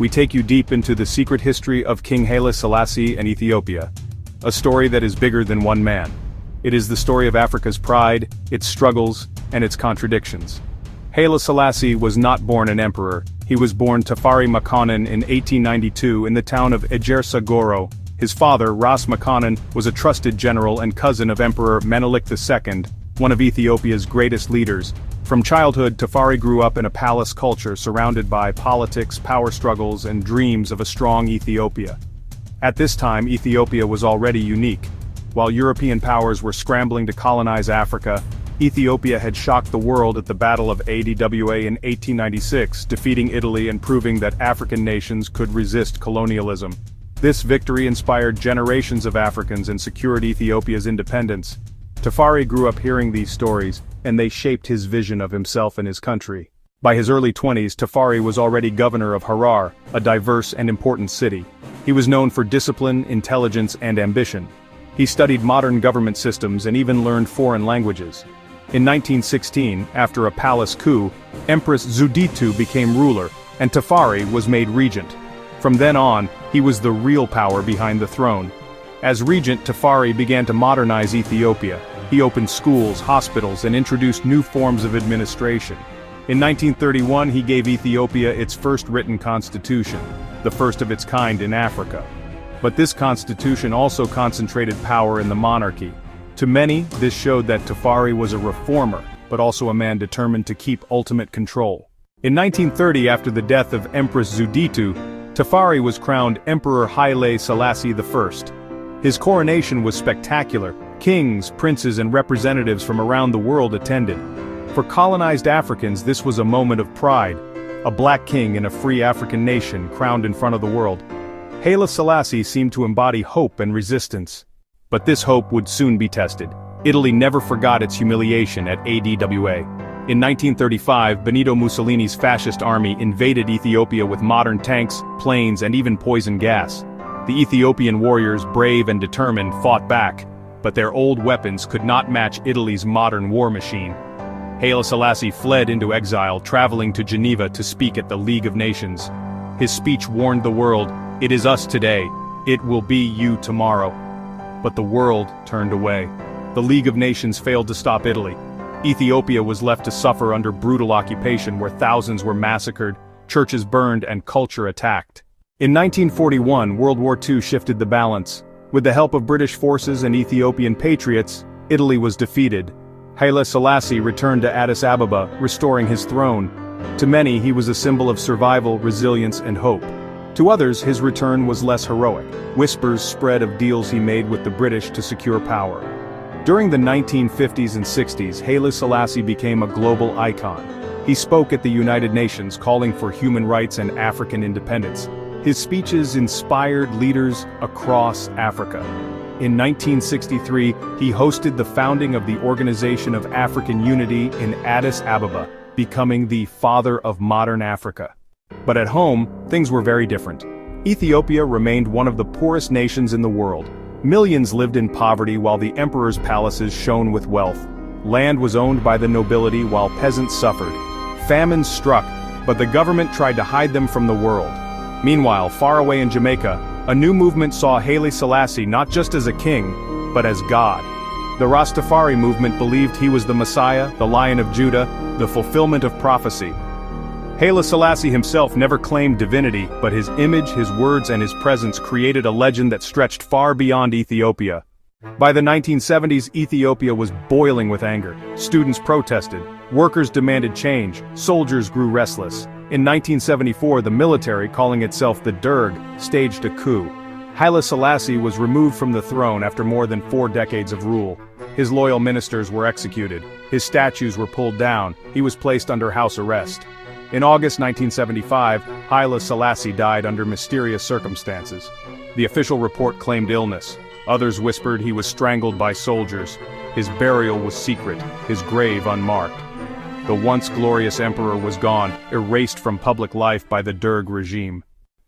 we take you deep into the secret history of King Haile Selassie and Ethiopia. A story that is bigger than one man. It is the story of Africa's pride, its struggles, and its contradictions. Haile Selassie was not born an emperor. He was born Tafari Makonnen in 1892 in the town of Ejersa Goro. His father, Ras Makonnen, was a trusted general and cousin of Emperor Menelik II, one of Ethiopia's greatest leaders. From childhood, Tafari grew up in a palace culture surrounded by politics, power struggles, and dreams of a strong Ethiopia. At this time, Ethiopia was already unique. While European powers were scrambling to colonize Africa, Ethiopia had shocked the world at the Battle of Adwa in 1896, defeating Italy and proving that African nations could resist colonialism. This victory inspired generations of Africans and secured Ethiopia's independence. Tafari grew up hearing these stories, and they shaped his vision of himself and his country. By his early 20s, Tafari was already governor of Harar, a diverse and important city. He was known for discipline, intelligence, and ambition. He studied modern government systems and even learned foreign languages. In 1916, after a palace coup, Empress Zuditu became ruler, and Tafari was made regent. From then on, he was the real power behind the throne. As regent, Tafari began to modernize Ethiopia. He opened schools, hospitals, and introduced new forms of administration. In 1931, he gave Ethiopia its first written constitution, the first of its kind in Africa. But this constitution also concentrated power in the monarchy. To many, this showed that Tafari was a reformer, but also a man determined to keep ultimate control. In 1930, after the death of Empress Zuditu, Tafari was crowned Emperor Haile Selassie I. His coronation was spectacular. Kings, princes, and representatives from around the world attended. For colonized Africans, this was a moment of pride. A black king in a free African nation crowned in front of the world. Haile Selassie seemed to embody hope and resistance. But this hope would soon be tested. Italy never forgot its humiliation at Adwa. In 1935, Benito Mussolini's fascist army invaded Ethiopia with modern tanks, planes, and even poison gas. The Ethiopian warriors, brave and determined, fought back, but their old weapons could not match Italy's modern war machine. Haile Selassie fled into exile, traveling to Geneva to speak at the League of Nations. His speech warned the world, "It is us today, it will be you tomorrow." But the world turned away. The League of Nations failed to stop Italy. Ethiopia was left to suffer under brutal occupation where thousands were massacred, churches burned, and culture attacked. In 1941, World War II shifted the balance. With the help of British forces and Ethiopian patriots, Italy was defeated. Haile Selassie returned to Addis Ababa, restoring his throne. To many, he was a symbol of survival, resilience, and hope. To others, his return was less heroic. Whispers spread of deals he made with the British to secure power. During the 1950s and 60s, Haile Selassie became a global icon. He spoke at the United Nations calling for human rights and African independence. His speeches inspired leaders across Africa. In 1963, he hosted the founding of the Organization of African Unity in Addis Ababa, becoming the father of modern Africa. But at home, things were very different. Ethiopia remained one of the poorest nations in the world. Millions lived in poverty while the emperor's palaces shone with wealth. Land was owned by the nobility while peasants suffered. Famines struck, but the government tried to hide them from the world. Meanwhile, far away in Jamaica, a new movement saw Haile Selassie not just as a king, but as God. The Rastafari movement believed he was the Messiah, the Lion of Judah, the fulfillment of prophecy. Haile Selassie himself never claimed divinity, but his image, his words, and his presence created a legend that stretched far beyond Ethiopia. By the 1970s, Ethiopia was boiling with anger. Students protested, workers demanded change, soldiers grew restless. In 1974, the military, calling itself the Derg, staged a coup. Haile Selassie was removed from the throne after more than 4 decades of rule. His loyal ministers were executed. His statues were pulled down. He was placed under house arrest. In August 1975, Haile Selassie died under mysterious circumstances. The official report claimed illness. Others whispered he was strangled by soldiers. His burial was secret, his grave unmarked. The once glorious emperor was gone, erased from public life by the Derg regime.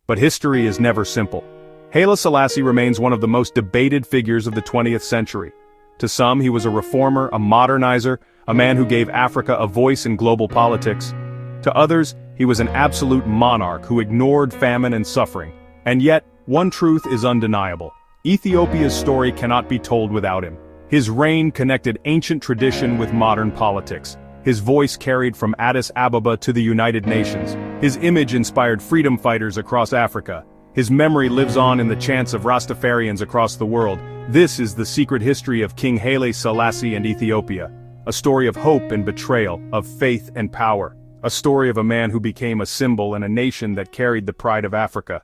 But history is never simple. Haile Selassie remains one of the most debated figures of the 20th century. To some, he was a reformer, a modernizer, a man who gave Africa a voice in global politics. To others, he was an absolute monarch who ignored famine and suffering. And yet, one truth is undeniable. Ethiopia's story cannot be told without him. His reign connected ancient tradition with modern politics. His voice carried from Addis Ababa to the United Nations. His image inspired freedom fighters across Africa. His memory lives on in the chants of Rastafarians across the world. This is the secret history of King Haile Selassie and Ethiopia. A story of hope and betrayal, of faith and power. A story of a man who became a symbol and a nation that carried the pride of Africa.